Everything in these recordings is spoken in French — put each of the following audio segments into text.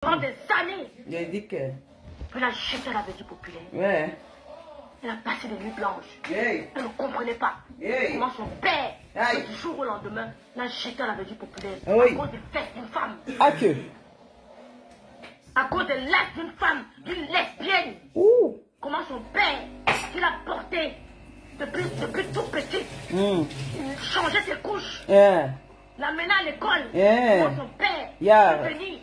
Pendant des années. J'ai dit que... Elle a jeté la vie populaire. Ouais. Elle a passé des nuits blanches. Yeah. Elle ne comprenait pas comment son père, Aïe. du jour au lendemain, l'a jeté à la vie populaire. Oui. À cause des fesses d'une femme. Ah que... À cause de l'acte d'une femme, d'une lesbienne. Ouh. Comment son père, qui l'a porté depuis tout petit, il changeait ses couches, Yeah. l'amenait à l'école. Yeah. Comment son père, Yeah. devait lui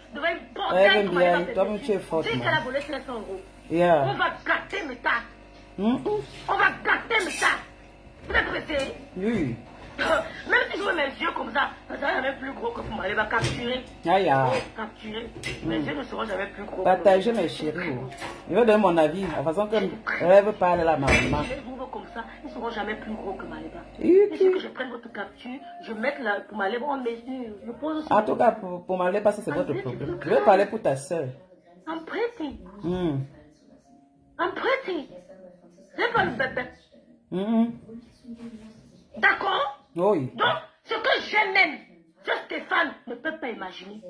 porter Ouais, comme bien, elle va toi-même, faire tu es dessus. forte, Dis moi. qu'elle a volé 500 euros. Yeah. On va gâter mes tas. On va gâter mes tas. Vous êtes pressés? Oui. Même si je veux mes yeux comme ça va jamais plus gros que vous m'allez va capturer. Aïe, aïe. Capturer. Mes yeux ne seront jamais plus gros. Partagez mes chéris. Je vais donner mon avis. La façon que Rêve parle là, maman. Les ouvres comme ça, ils ne seront jamais plus gros que Maléba. Oui. Il suffit que je prenne votre capture, je mette la, pour Maléba en mesure. Je pose En tout cas, pour m'aller passer, c'est votre problème. Je vais parler pour ta soeur. I'm pretty. I'm pretty. C'est pas le bébé. D'accord? Oui. Donc, ce que j'aime même, ce Stéphane ne peut pas imaginer.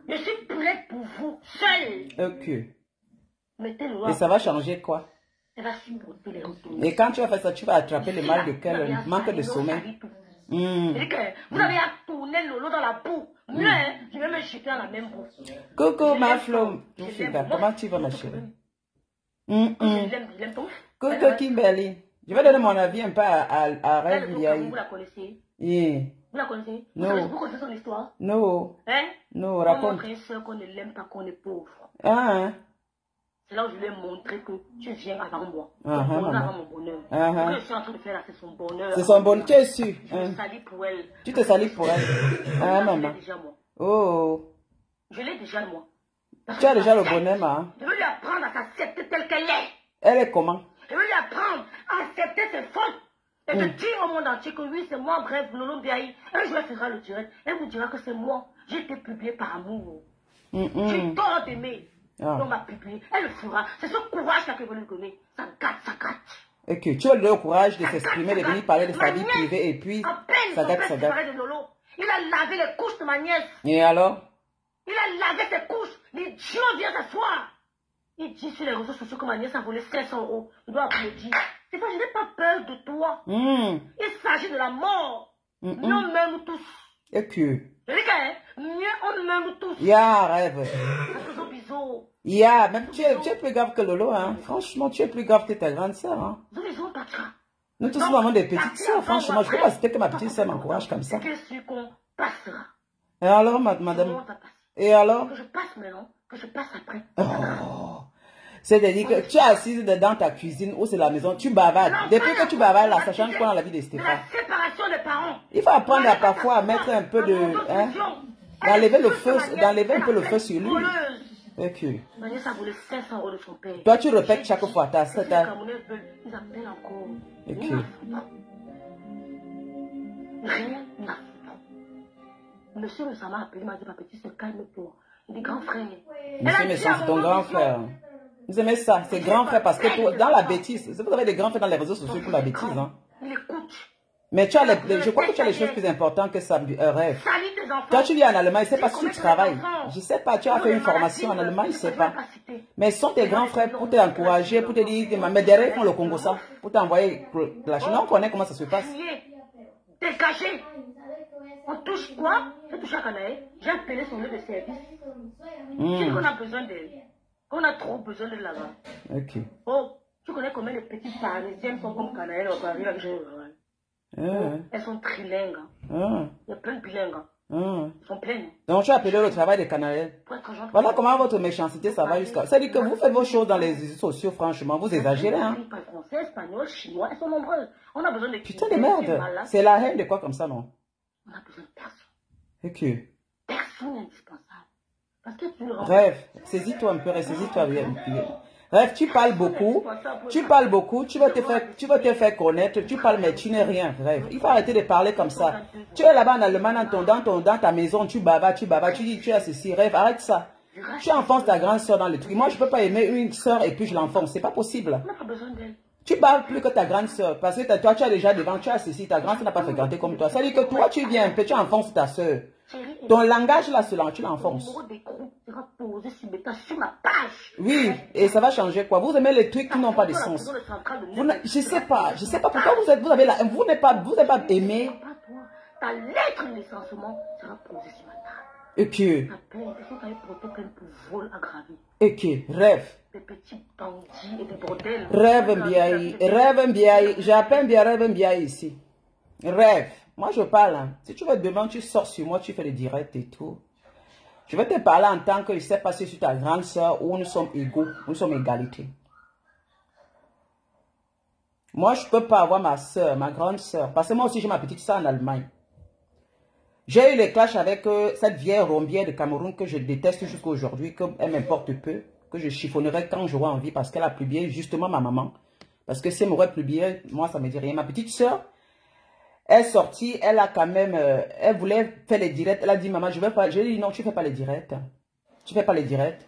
Je suis prête pour vous, seule. Ok. Mettez-le Et ça va changer quoi? Elle va supporter les retours. Et quand tu vas faire ça, tu vas attraper le mal de cœur, le manque de sommeil. C'est-à-dire que vous avez à tourner Lolo dans la boue. Mieux, hein, je vais me jeter dans la même boue. Coucou ma Flo. Comment tu vas ma chérie? Je l'aime donc. Coucou Kimberly. Je vais donner mon avis un peu à Rêve Ndiaye. Vous la connaissez? Yeah. Vous la connaissez? Non. Vous connaissez son histoire? Non. Hein? Non, On raconte. montre une soeur qu'on ne l'aime pas, qu'on est pauvre. Ah, hein. C'est là où je lui ai montré que tu viens avant moi. Ah, Ton bonheur maman. avant mon bonheur. Ah, Ce ah. que je suis en train de faire là, c'est son bonheur. C'est son bon. Tu es sûr. Je me salis pour elle. Tu te salis pour elle. Ah, Je maman. l'ai déjà moi. Oh. Je l'ai déjà moi. Tu as déjà le bonheur, ma. Je veux lui apprendre à s'accepter telle qu'elle est. Elle est comment? Je veux lui apprendre à accepter ses fautes. Et de dire au monde entier que oui, c'est moi, bref, Lolo Ndiaye. Un jour, elle fera le direct. Elle vous dira que c'est moi. J'ai été publié par amour. J'ai tort d'aimer. On m'a publié. Elle le fera. C'est ce courage-là que vous lui donner. Ça gâte, ça gâte. Et que tu as le courage de s'exprimer, de venir parler de sa vie privée et puis À peine ça son gâte, père ça s'est gâte. séparé de Lolo. Il a lavé les couches de ma nièce. Et alors? Il a lavé ses couches. L'idiot vient s'asseoir. Il dit sur les réseaux sociaux que ma nièce a volé 500 euros. Je dois applaudir. C'est ça, je n'ai pas peur de toi. Il s'agit de la mort. Mieux on meurt nous tous. Et que? Je dis que mieux on meurt nous tous. Ya, Rêve. Bisous, bisous. Ya, même tu es plus grave que Lolo, hein. Franchement, tu es plus grave que ta grande sœur, hein. Bisous, patra. Nous tous avons des petites sœurs, franchement. Je ne peux pas citer que ma petite sœur m'encourage comme ça. C'est sûr qu'on passera. Et alors, madame? Et alors? Que je passe maintenant, que je passe après. Oh. C'est-à-dire que tu es assise dans ta cuisine ou c'est la maison, tu bavardes. Depuis que tu bavardes là, ça change quoi dans la vie de Stéphane? La séparation des parents. Il faut apprendre à parfois à mettre un peu de... Hein, d'enlever le feu, d'enlever un peu le feu sur lui. Ok. Ma nièce a volé 500 euros de son père. Toi, tu répètes chaque fois. Les Camerounais veulent, ils appellent encore. Ok. Rien n'a fait. Monsieur le Sama a appelé, il m'a dit, ma petite, se calme-toi. Il dit, grand frère. Monsieur Messan, c'est ton grand frère. Vous aimez ça? C'est grand frère parce que toi, dans la bêtise, vous avez des grands frères dans les réseaux sociaux pour la bêtise. Hein. Il écoute. Mais tu as je crois que tu as les choses plus importantes que ça, Rêve. Salut tes enfants. Quand tu vis en Allemagne, je ne sais pas si tu travailles. Je ne sais pas, tu as fait une formation en Allemagne, je ne sais pas. Mais ce sont tes grands frères pour t'encourager, pour te dire, mais derrière, ils font le Congo ça, pour t'envoyer la Chine. On connaît comment ça se passe. Dégagé. On touche quoi? J'ai touché à Canaï. J'ai appelé son lieu de service. C'est qu'on a besoin d'elle. Qu'on a trop besoin de là-bas. Ok. Oh, tu connais combien de petites parisiennes sont comme Canaï au Paris avec Jean. Elles sont trilingues. Il y a plein de bilingues. Elles sont pleines. Donc tu as appelé le travail des Canadiens. Voilà comment votre méchanceté ça va jusqu'à. C'est-à-dire que vous faites vos choses dans les réseaux sociaux, franchement, vous exagérez. Hein. Ils parlent français, espagnol, chinois, elles sont nombreuses. On a besoin de... Putain de merde. C'est la haine de quoi comme ça, non? On a besoin de personne. Ok. Personne n'est indispensable. Parce que tu le rends... Rêve, saisis-toi un peu, ressaisis-toi bien. Rêve, tu parles beaucoup, tu veux te faire connaître, tu parles mais tu n'es rien, Rêve. Il faut arrêter de parler comme ça. Tu es là-bas en Allemagne, dans ta maison, tu bavardes, tu dis tu as ceci, Rêve, arrête ça. Tu enfonces ta grande soeur dans le truc. Moi, je ne peux pas aimer une soeur et puis je l'enfonce, c'est pas possible. On n'a pas besoin d'elle. Tu parles plus que ta grande soeur. Parce que toi, tu as déjà devant, tu as ceci, ta grande soeur n'a pas fréquenté comme toi. Ça veut dire que toi, tu viens un peu, tu enfonces ta soeur. Ton langage là, tu l'enfonces. Oui, et ça va changer quoi? Vous aimez les trucs qui n'ont pas de sens. Je sais pas pourquoi vous n'êtes pas aimé. Ta lettre de licenciement sera posée sur ma table. Et que? Et que? Rêve. Des petits bandits et des bordels. Rêve Mbiaye. J'appelle bien Rêve Mbiaye ici. Rêve. Moi je parle. Hein. Si tu veux demain, tu sors sur moi, tu fais le direct et tout. Je vais te parler en tant que je sais pas si c'est ta grande soeur ou nous sommes égaux. Nous sommes égalité. Moi je peux pas avoir ma soeur, ma grande soeur. Parce que moi aussi j'ai ma petite soeur en Allemagne. J'ai eu les clashs avec cette vieille rombière de Cameroun que je déteste jusqu'à aujourd'hui, qu'elle m'importe peu, que je chiffonnerai quand j'aurai envie parce qu'elle a publié justement ma maman. Parce que si elle m'aurait publié, moi ça me dit rien. Ma petite soeur est sortie, elle a quand même, elle voulait faire les directs. Elle a dit maman, je vais pas, j'ai dit non, tu fais pas les directs. Tu fais pas les directs.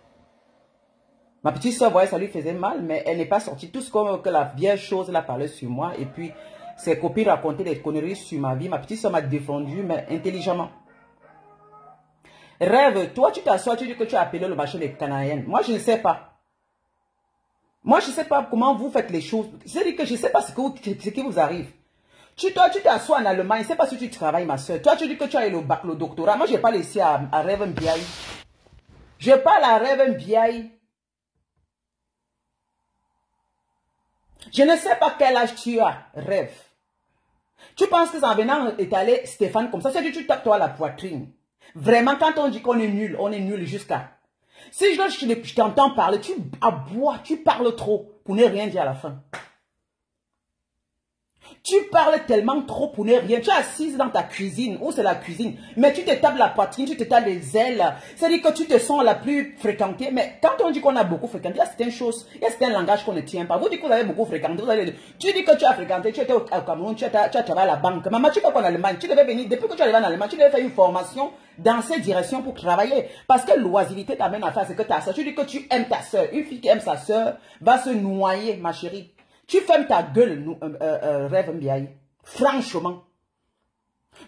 Ma petite soeur, voyez, ça lui faisait mal, mais elle n'est pas sortie. Tout ce que la vieille chose, elle a parlé sur moi et puis... Ses copines racontaient des conneries sur ma vie. Ma petite soeur m'a défendu, mais intelligemment. Rêve, toi tu t'assois, tu dis que tu as appelé le marché des Canadiennes. Moi je ne sais pas. Moi je ne sais pas comment vous faites les choses. C'est-à-dire que je ne sais pas ce qui vous arrive. Toi tu t'assois en Allemagne, je ne sais pas si tu travailles ma soeur. Toi tu dis que tu as eu le doctorat. Moi je n'ai pas laissé à Rêve Mbiaye. Je parle à Rêve Mbiaye. Je ne sais pas quel âge tu as, Rêve. Tu penses que c'est en venant étaler Stéphane comme ça, c'est que tu tapes toi la poitrine. Vraiment, quand on dit qu'on est nul jusqu'à... Si je t'entends parler, tu aboies, tu parles trop pour ne rien dire à la fin. Tu parles tellement trop pour ne rien. Tu es assise dans ta cuisine, où c'est la cuisine, mais tu te tapes la poitrine, tu te tapes les ailes. C'est-à-dire que tu te sens la plus fréquentée. Mais quand on dit qu'on a beaucoup fréquenté, il y a certaines choses, il y a certains langages qu'on ne tient pas. Vous dites que vous avez beaucoup fréquenté. Tu dis que tu as fréquenté, tu étais au Cameroun, tu as travaillé à la banque. Maman, tu fais quoi en Allemagne? Tu devais venir, depuis que tu es arrivé en Allemagne, tu devais faire une formation dans cette direction pour travailler. Parce que l'oisiveté t'amène à faire ce que ta soeur. Tu dis que tu aimes ta soeur. Une fille qui aime sa soeur va se noyer, ma chérie. Tu fermes ta gueule, Rêve Mbiaye. Franchement.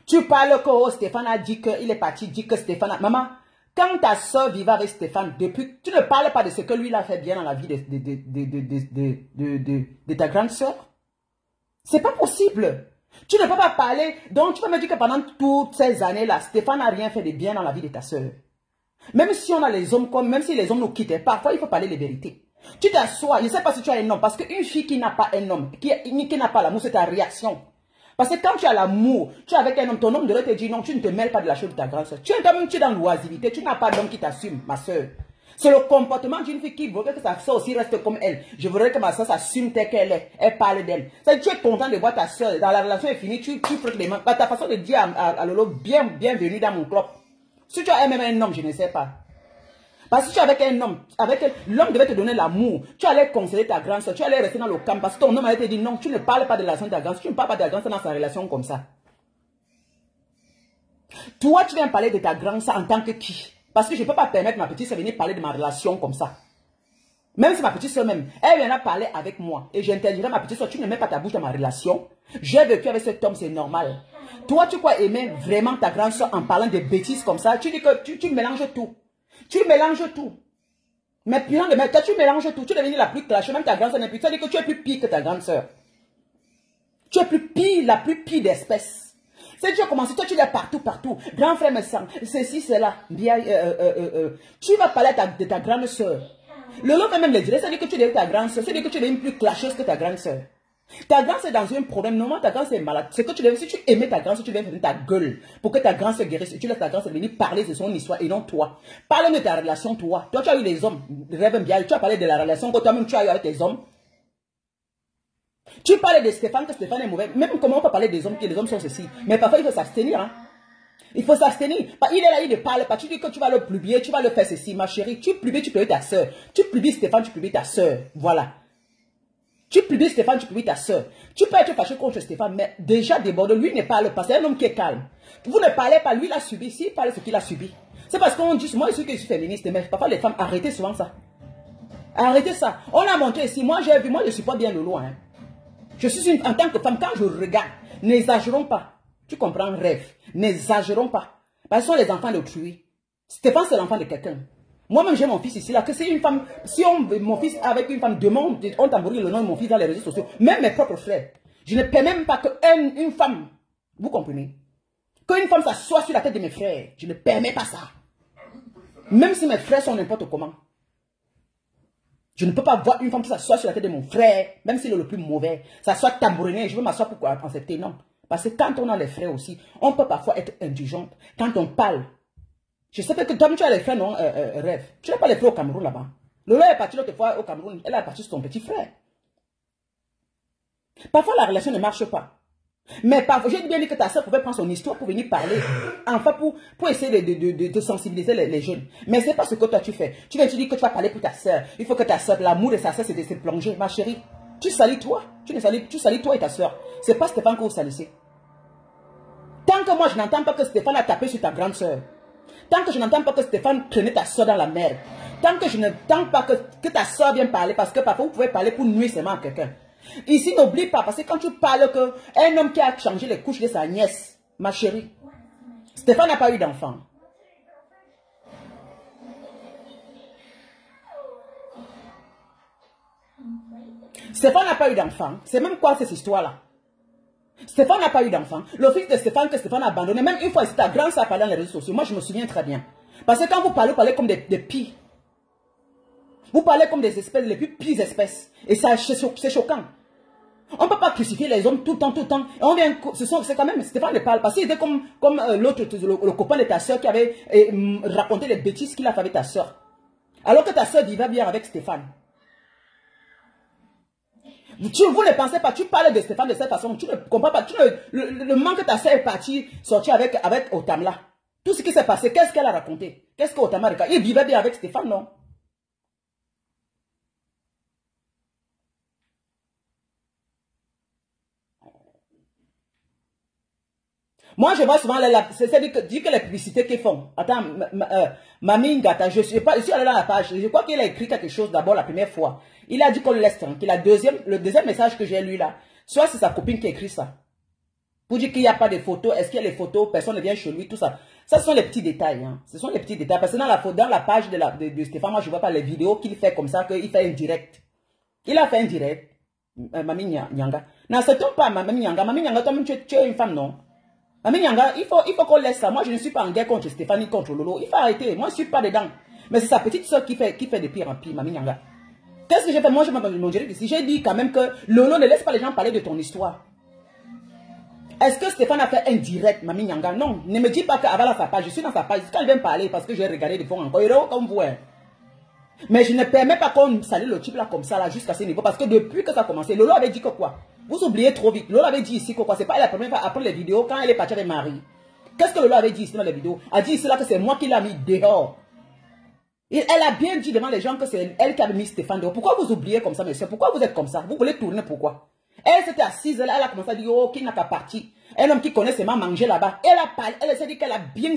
Tu parles que oh, Stéphane a dit qu'il est parti, dit que Stéphane a... Maman, quand ta soeur vivait avec Stéphane, depuis, tu ne parles pas de ce que lui il a fait bien dans la vie de ta grande soeur. C'est pas possible. Tu ne peux pas parler. Donc, tu peux me dire que pendant toutes ces années-là, Stéphane n'a rien fait de bien dans la vie de ta soeur. Même si on a les hommes comme, même si les hommes nous quittent, parfois il faut parler les vérités. Tu t'assois, je ne sais pas si tu as un homme, parce qu'une fille qui n'a pas un homme, qui n'a pas l'amour, c'est ta réaction. Parce que quand tu as l'amour, tu es avec un homme, ton homme devrait te dire non, tu ne te mêles pas de la chose de ta grande soeur. Tu es dans l'oisiveté, tu n'as pas d'homme qui t'assume, ma soeur. C'est le comportement d'une fille qui voudrait que sa soeur aussi reste comme elle. Je voudrais que ma soeur s'assume telle qu'elle est, elle parle d'elle. Tu es content de voir ta soeur, dans la relation est finie, tu frottes les mains. Par ta façon de dire à Lolo, bienvenue dans mon club. Si tu as même un homme, je ne sais pas. Parce que si tu es avec un homme, l'homme devait te donner l'amour. Tu allais conseiller ta grande soeur, tu allais rester dans le camp. Parce que ton homme allait te dire non, tu ne parles pas de la relation de ta grande soeur. Tu ne parles pas de la grande soeur dans sa relation comme ça. Toi, tu viens parler de ta grande soeur en tant que qui? Parce que je ne peux pas permettre ma petite soeur de venir parler de ma relation comme ça. Même si ma petite soeur même, elle viendra parler avec moi. Et j'interdirai ma petite soeur, tu ne mets pas ta bouche dans ma relation. J'ai vécu avec cet homme, c'est normal. Toi, tu crois aimer vraiment ta grande soeur en parlant de bêtises comme ça? Tu dis que tu mélanges tout. Tu mélanges tout. Mais toi, tu mélanges tout. Tu deviens la plus clashée. Même ta grande soeur n'est plus. Ça veut dire que tu es plus pire que ta grande soeur. Tu es plus pire, la plus pire d'espèce. C'est que tu as commencé, toi tu es partout. Grand frère me sent. Ceci, cela. Tu vas parler de ta grande soeur. Le lot va même le dire. Ça veut dire que tu deviens ta grande soeur. Ça veut dire que tu deviens plus clasheuse que ta grande soeur. Ta grande soeur est dans un problème. Normalement, ta grande soeur est malade. C'est que tu devais, si tu aimais ta grande soeur, tu devais faire ta gueule pour que ta grande soeur guérisse. Et tu laisses ta grande soeur venir parler de son histoire et non toi. Parle de ta relation, toi. Toi, tu as eu les hommes. Rêve Mbiaye. Tu as parlé de la relation que toi-même tu as eu avec tes hommes. Tu parles de Stéphane, que Stéphane est mauvais. Même comment on peut parler des hommes, que les hommes sont ceci. Mais parfois, il faut s'abstenir. Hein. Il faut s'abstenir. Il est là, il ne parle pas. Tu dis que tu vas le publier, tu vas le faire ceci. Ma chérie, tu publies ta soeur. Tu publies Stéphane, tu publies ta soeur. Voilà. Tu publies Stéphane, tu publies ta soeur. Tu peux être fâché contre Stéphane, mais déjà débordé. Lui ne parle pas. C'est un homme qui est calme. Vous ne parlez pas. Lui, il a subi. S'il parle ce qu'il a subi. C'est parce qu'on dit, moi, je suis féministe, mais parfois les femmes, arrêtez souvent ça. Arrêtez ça. On a monté ici. Moi, j'ai vu, moi, je ne suis pas bien de loin. Hein. Je suis en tant que femme, quand je regarde, n'exagérons pas. Tu comprends, rêve. N'exagérons pas. Parce que ce sont les enfants d'autrui. Stéphane, c'est l'enfant de quelqu'un. Moi-même, j'ai mon fils ici, là, que c'est une femme, si mon fils avec une femme demande, on tambourit le nom de mon fils dans les réseaux sociaux, même mes propres frères, je ne permets même pas qu'une femme, vous comprenez, qu'une femme s'assoie sur la tête de mes frères. Je ne permets pas ça. Même si mes frères sont n'importe comment. Je ne peux pas voir une femme qui s'assoit sur la tête de mon frère, même s'il est le plus mauvais, s'assoit tambouriner, je veux m'asseoir pour accepter, non. Parce que quand on a les frères aussi, on peut parfois être indulgente. Quand on parle, je sais que toi, tu as les frères, non, rêve. Tu n'as pas les frères au Cameroun là-bas. Lola est partie l'autre fois au Cameroun, elle est partie sur son petit frère. Parfois, la relation ne marche pas. Mais parfois, j'ai bien dit que ta soeur pouvait prendre son histoire pour venir parler. Enfin, pour essayer de sensibiliser les jeunes. Mais ce n'est pas ce que toi tu fais. Tu viens, tu dis que tu vas parler pour ta soeur. Il faut que ta soeur, l'amour de sa soeur, c'est de se plonger. Ma chérie, tu salis toi. Tu salis toi et ta soeur. Ce n'est pas Stéphane que vous salissez. Tant que moi, je n'entends pas que Stéphane a tapé sur ta grande soeur. Tant que je n'entends pas que Stéphane traînait ta soeur dans la merde. Tant que je n'entends pas que ta soeur vient parler. Parce que parfois, vous pouvez parler pour nuire seulement à quelqu'un. Ici, n'oublie pas, parce que quand tu parles qu'un homme qui a changé les couches de sa nièce, ma chérie, Stéphane n'a pas eu d'enfant. Stéphane n'a pas eu d'enfant. C'est même quoi cette histoire-là? Stéphane n'a pas eu d'enfant. Le fils de Stéphane que Stéphane a abandonné, même une fois, c'est ta grande sœur parlé dans les réseaux sociaux. Moi, je me souviens très bien. Parce que quand vous parlez comme des pies. Vous parlez comme des espèces, les plus pires espèces. Et c'est choquant. On ne peut pas crucifier les hommes tout le temps. Et on vient, c'est quand même, Stéphane ne parle pas. C'était comme l'autre, le copain de ta soeur qui avait raconté les bêtises qu'il a fait avec ta soeur. Alors que ta soeur vivait bien avec Stéphane. Vous ne pensez pas, tu parles de Stéphane de cette façon, tu ne comprends pas. Le manque que ta soeur est partie sortir avec Otamla. Tout ce qui s'est passé, qu'est-ce qu'elle a raconté? Qu'est-ce qu'Otamla a raconté? Il vivait bien avec Stéphane, non? Moi, je vois souvent, c'est-à-dire que les publicités qu'ils font. Attends, Mami Ngata, je suis allé dans la page, je crois qu'il a écrit quelque chose d'abord la première fois. Il a dit qu'on le laisse tranquille. Le deuxième message que j'ai lu là, soit c'est sa copine qui a écrit ça. Pour dire qu'il n'y a pas de photos, est-ce qu'il y a les photos, personne ne vient chez lui, tout ça. Ça, ce sont les petits détails. Hein. Ce sont les petits détails. Parce que dans la page de Stéphane, moi, je ne vois pas les vidéos qu'il fait comme ça, qu'il fait un direct. Il a fait un direct. Mami Nyanga. N'acceptons pas Mami Nyanga. Mami Nyanga, toi-même, tu es une femme, non? Mami Nyanga, il faut qu'on laisse ça. Moi, je ne suis pas en guerre contre Stéphanie, contre Lolo. Il faut arrêter. Moi, je ne suis pas dedans. Mais c'est sa petite soeur qui fait de pire en pire, Mami Nyanga. Qu'est-ce que j'ai fait? Moi, je m'en dirais ici. J'ai dit quand même que Lolo ne laisse pas les gens parler de ton histoire. Est-ce que Stéphane a fait un direct, Mami Nyanga? Non. Ne me dis pas qu'avant sa page, je suis dans sa page. Quand elle vient parler, parce que j'ai regardé de fond encore, comme vous. Hein. Mais je ne permets pas qu'on salue le type là comme ça, là, jusqu'à ce niveau. Parce que depuis que ça a commencé, Lolo avait dit que quoi? Vous oubliez trop vite. Lolo avait dit ici que quoi? C'est pas la première fois après les vidéos, quand elle est partie avec Marie. Qu'est-ce que Lolo avait dit ici dans les vidéos? Elle a dit ici là que c'est moi qui l'ai mis dehors. Et elle a bien dit devant les gens que c'est elle qui a mis Stéphane dehors. Pourquoi vous oubliez comme ça, monsieur? Pourquoi vous êtes comme ça? Vous voulez tourner pourquoi? Elle s'était assise là, elle a commencé à dire, oh, qui n'a qu'à partir. Un homme qui connaît seulement manger là-bas. Elle a parlé, elle s'est dit qu'elle a bien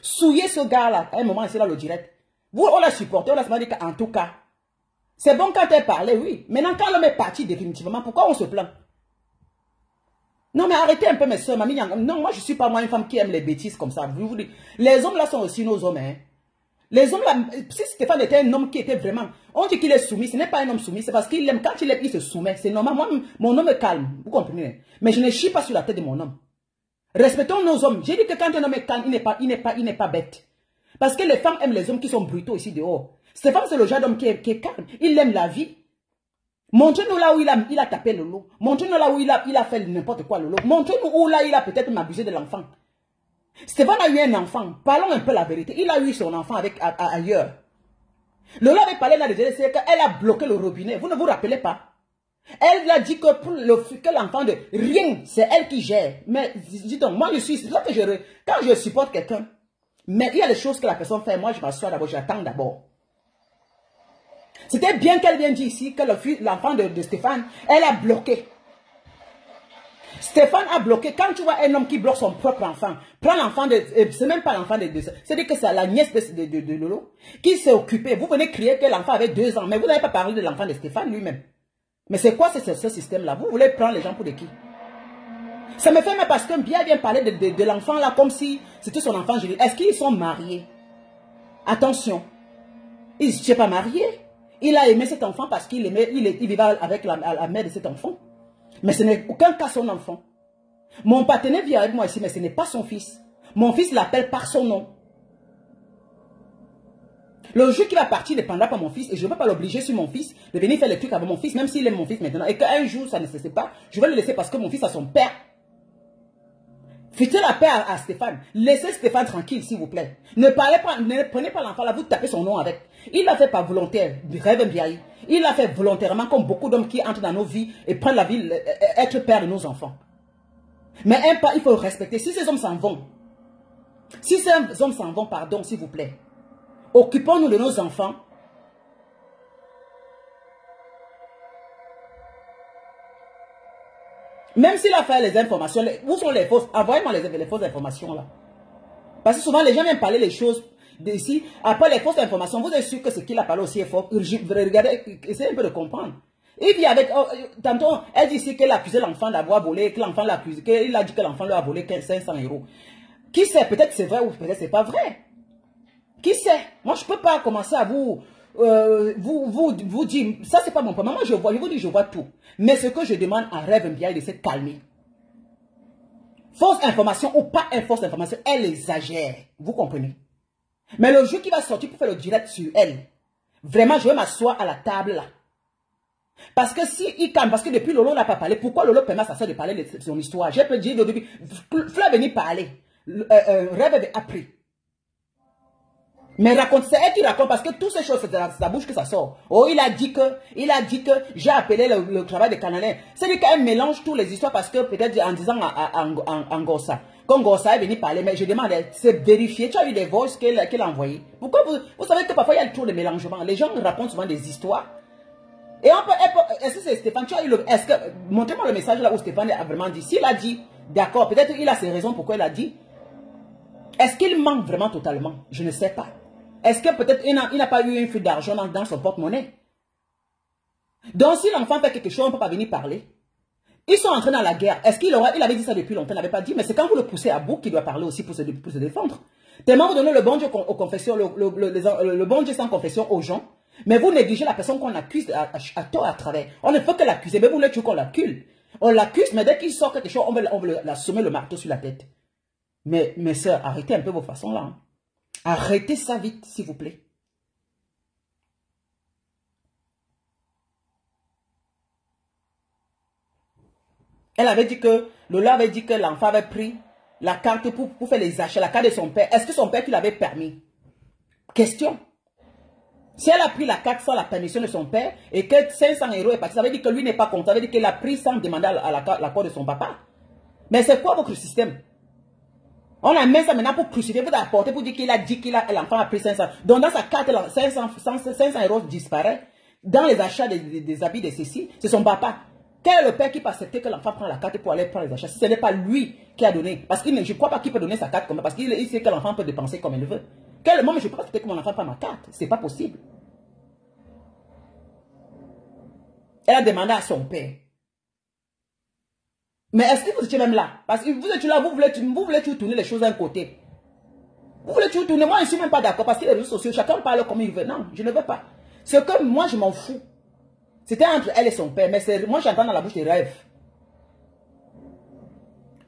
souillé ce gars-là. À un moment, c'est là le direct. Vous, on l'a supporté, on l'a dit qu'en tout cas, c'est bon quand elle parlait, oui. Maintenant, quand l'homme est parti définitivement, pourquoi on se plaint? Non, mais arrêtez un peu, mes soeurs, mamie. Non, moi, je ne suis pas moi une femme qui aime les bêtises comme ça. Vous dites, les hommes là sont aussi nos hommes. Hein. Les hommes là, si Stéphane était un homme qui était vraiment, on dit qu'il est soumis, ce n'est pas un homme soumis, c'est parce qu'il aime, quand il aime, il se soumet. C'est normal, moi, mon homme est calme, vous comprenez? Mais je ne chie pas sur la tête de mon homme. Respectons nos hommes. J'ai dit que quand un homme est calme, il n'est pas bête. Parce que les femmes aiment les hommes qui sont brutaux ici dehors. Stéphane, c'est le genre d'homme qui est calme. Il aime la vie. Montrez-nous là où il a tapé Lolo. Montrez-nous là où il a fait n'importe quoi Lolo. Montrez-nous où là il a peut-être abusé de l'enfant. Stéphane a eu un enfant. Parlons un peu la vérité. Il a eu son enfant ailleurs. Lolo avait parlé là de c'est qu'elle a bloqué le robinet. Vous ne vous rappelez pas? Elle a dit que pour l'enfant de rien, c'est elle qui gère. Mais dis donc, moi je suis, c'est ça que quand je supporte quelqu'un, mais il y a des choses que la personne fait, moi je m'assois d'abord, j'attends d'abord. C'était bien qu'elle vienne dire ici que l'enfant de Stéphane, elle a bloqué. Stéphane a bloqué. Quand tu vois un homme qui bloque son propre enfant, prends l'enfant de... C'est même pas l'enfant de... C'est-à-dire que c'est la nièce de Lolo qui s'est occupée. Vous venez crier que l'enfant avait 2 ans, mais vous n'avez pas parlé de l'enfant de Stéphane lui-même. Mais c'est quoi ce système-là? Vous voulez prendre les gens pour de qui? Ça me fait même parce qu'un bien vient parler de l'enfant là comme si c'était son enfant. Est-ce qu'ils sont mariés? Attention. Il ne s'est pas marié. Il a aimé cet enfant parce qu'il vivait avec la mère de cet enfant. Mais ce n'est aucun cas son enfant. Mon partenaire vit avec moi ici, mais ce n'est pas son fils. Mon fils l'appelle par son nom. Le jour qu'il va partir, il ne prendra pas mon fils et je ne peux pas l'obliger sur mon fils de venir faire les trucs avec mon fils, même s'il aime mon fils maintenant. Et qu'un jour, ça ne se sait pas, je vais le laisser parce que mon fils a son père. Faites la paix à Stéphane. Laissez Stéphane tranquille, s'il vous plaît. Ne prenez pas l'enfant là, vous tapez son nom avec. Il l'a fait par volontaire, rêve Mbiaye. Il l'a fait volontairement, comme beaucoup d'hommes qui entrent dans nos vies et prennent la vie, être père de nos enfants. Mais un pas, il faut le respecter. Si ces hommes s'en vont, pardon, s'il vous plaît, occupons-nous de nos enfants. Même s'il a fait les informations, où sont les fausses? Envoyez-moi les fausses informations là. Parce que souvent les gens viennent parler les choses d'ici. Après les fausses informations, vous êtes sûr que ce qu'il a parlé aussi est faux. Regardez, essayez un peu de comprendre. Il vit avec, tantôt, elle dit ici qu'elle accusait l'enfant d'avoir volé, que l'enfant l'a accusé, qu'il a dit que l'enfant lui a volé 500 €. Qui sait? Peut-être c'est vrai ou peut-être c'est pas vrai. Qui sait? Moi je peux pas commencer à vous dire, ça c'est pas mon problème. Moi je vous dis, je vois tout. Mais ce que je demande à Rêve Mbiaye de se calmer. Fausse information ou pas fausse information, elle exagère. Vous comprenez? Mais le jour qui va sortir pour faire le direct sur elle, vraiment je vais m'asseoir à la table là. Parce que si il calme, parce que depuis Lolo n'a pas parlé, pourquoi Lolo permet à sa soeur de parler de son histoire? J'ai pu dire au début, Fleur est venu parler. Rêve avait appris. Mais raconte, c'est elle qui raconte parce que toutes ces choses, c'est dans sa bouche que ça sort. Oh, il a dit que j'ai appelé le travail de Canalais. C'est-à-dire qu'elle mélange toutes les histoires parce que peut-être en disant à Ngossa, quand Ngossa est venu parler, mais je demande, c'est vérifié, tu as eu des voices qu'elle a envoyées. Pourquoi vous savez que parfois il y a trop de mélangement. Les gens racontent souvent des histoires. Et est-ce que c'est Stéphane, tu as eu montrez-moi le message là où Stéphane a vraiment dit. S'il a dit, d'accord, peut-être il a ses raisons pourquoi il a dit. Est-ce qu'il manque vraiment totalement? Je ne sais pas. Est-ce que peut-être il n'a pas eu une fuite d'argent dans son porte-monnaie? Donc si l'enfant fait quelque chose, on ne peut pas venir parler. Ils sont entrés dans la guerre. Est-ce qu'il avait dit ça depuis longtemps? Il n'avait pas dit, mais c'est quand vous le poussez à bout qu'il doit parler aussi pour se défendre. Tellement vous donnez le bon Dieu aux confessions, le bon Dieu sans confession aux gens, mais vous négligez la personne qu'on accuse à tort à travers. On ne peut que l'accuser, mais vous voulez qu'on l'accuse. On l'accuse, mais dès qu'il sort quelque chose, on veut l'assommer le marteau sur la tête. Mais mes soeurs, arrêtez un peu vos façons là. Hein. Arrêtez ça vite, s'il vous plaît. Elle avait dit que, Lola avait dit que l'enfant avait pris la carte pour faire les achats, la carte de son père. Est-ce que son père lui avait permis? Question. Si elle a pris la carte sans la permission de son père et que 500 € est parti, ça veut dire que lui n'est pas content. Ça veut dire qu'il a pris sans demander à l'accord de son papa. Mais c'est quoi votre système? On a mis ça maintenant pour crucifier, pour apporter, pour dire qu'il a dit l'enfant a pris 500. Donc dans sa carte, 500 € disparaît. Dans les achats des habits de ceci, c'est son papa. Quel est le père qui peut accepter que l'enfant prenne la carte pour aller prendre les achats? Si ce n'est pas lui qui a donné. Parce que je ne crois pas qu'il peut donner sa carte comme ça. Parce qu'il sait que l'enfant peut dépenser comme il le veut. Quel moment je ne peux pas accepter que mon enfant prenne ma carte? Ce n'est pas possible. Elle a demandé à son père. Mais est-ce que vous étiez même là? Parce que vous êtes là, vous voulez tout tourner les choses d'un côté. Vous voulez tout tourner. Moi, je ne suis même pas d'accord parce que les réseaux sociaux, chacun parle comme il veut. Non, je ne veux pas. Ce que moi, je m'en fous. C'était entre elle et son père. Mais moi, j'entends dans la bouche des rêves.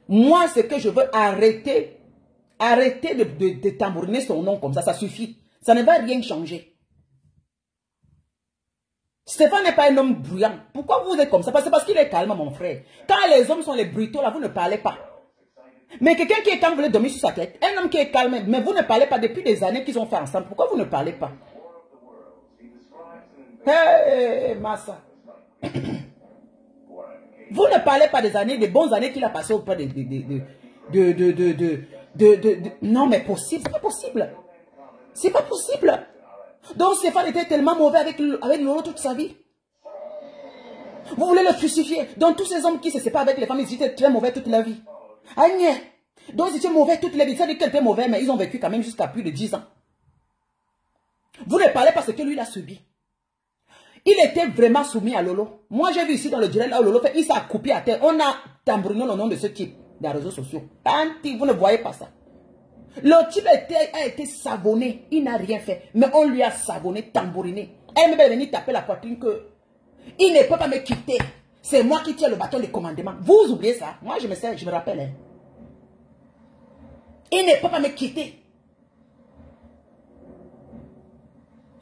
Moi, ce que je veux arrêter de tambouriner son nom comme ça. Ça suffit. Ça ne va rien changer. Stéphane n'est pas un homme bruyant. Pourquoi vous êtes comme ça? C'est parce qu'il est calme, mon frère. Quand les hommes sont les brutaux, là, vous ne parlez pas. Mais quelqu'un qui est calme, vous voulez dormir sur sa tête. Un homme qui est calme, mais vous ne parlez pas depuis des années qu'ils ont fait ensemble. Pourquoi vous ne parlez pas? Hey, Massa. Vous ne parlez pas des années, des bonnes années qu'il a passées auprès non, mais possible, c'est pas possible. C'est pas possible. Donc Stéphane était tellement mauvais avec Lolo toute sa vie. Vous voulez le crucifier. Donc tous ces hommes qui se séparent avec les femmes, ils étaient très mauvais toute la vie. Agnès. Donc ils étaient mauvais toute la vie. Ça veut dire qu'ils étaient mauvais, mais ils ont vécu quand même jusqu'à plus de 10 ans. Vous ne parlez pas ce que lui il a subi. Il était vraiment soumis à Lolo. Moi, j'ai vu ici dans le direct, là où Lolo fait, il s'est coupé à terre. On a tambouriné le nom de ce type dans les réseaux sociaux. Vous ne voyez pas ça. Le type a été savonné. Il n'a rien fait. Mais on lui a savonné, tambouriné. Elle m'est venue taper la poitrine que il ne peut pas me quitter. C'est moi qui tiens le bâton de commandement. Vous oubliez ça. Moi, je me rappelle. Hein. Il ne peut pas me quitter.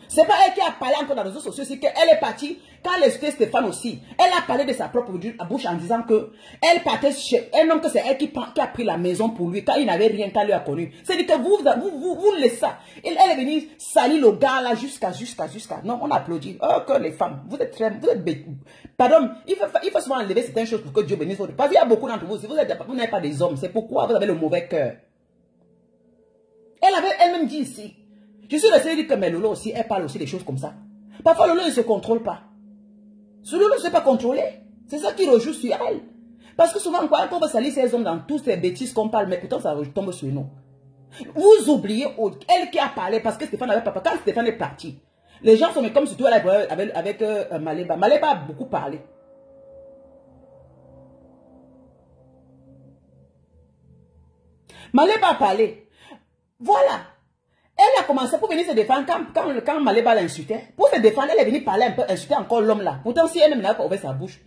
C'est pas elle qui a parlé encore dans les réseaux sociaux, c'est qu'elle est partie, quand elle était Stéphane aussi, elle a parlé de sa propre bouche en disant que elle partait chez un homme que c'est elle qui a pris la maison pour lui, quand il n'avait rien, quand lui a connu. C'est-à-dire que vous laissez ça. Elle est venue salir le gars là jusqu'à. Non, on applaudit. Oh, que les femmes, vous êtes pardon, il faut souvent enlever certaines choses pour que Dieu bénisse votre. Parce qu'il y a beaucoup d'entre vous, si vous n'êtes pas des hommes, c'est pourquoi vous avez le mauvais cœur. Elle avait elle-même dit ici. Je suis restée dire que mais Lolo aussi, elle parle aussi des choses comme ça. Parfois Lolo ne se contrôle pas. Ce Lolo ne sait pas contrôler. C'est ça qui rejoue sur elle. Parce que souvent, quand on va salir ces hommes dans toutes ces bêtises qu'on parle, mais pourtant ça tombe sur nous. Vous oubliez elle qui a parlé parce que Stéphane n'avait pas parlé. Quand Stéphane est parti, les gens sont comme si tout avec Maléba. Maléba a beaucoup parlé. Maléba a parlé. Voilà. Elle a commencé pour venir se défendre quand Maléba l'insultait. Pour se défendre, elle est venue parler un peu, insulter encore l'homme là. Pourtant, si elle n'avait pas ouvert sa bouche.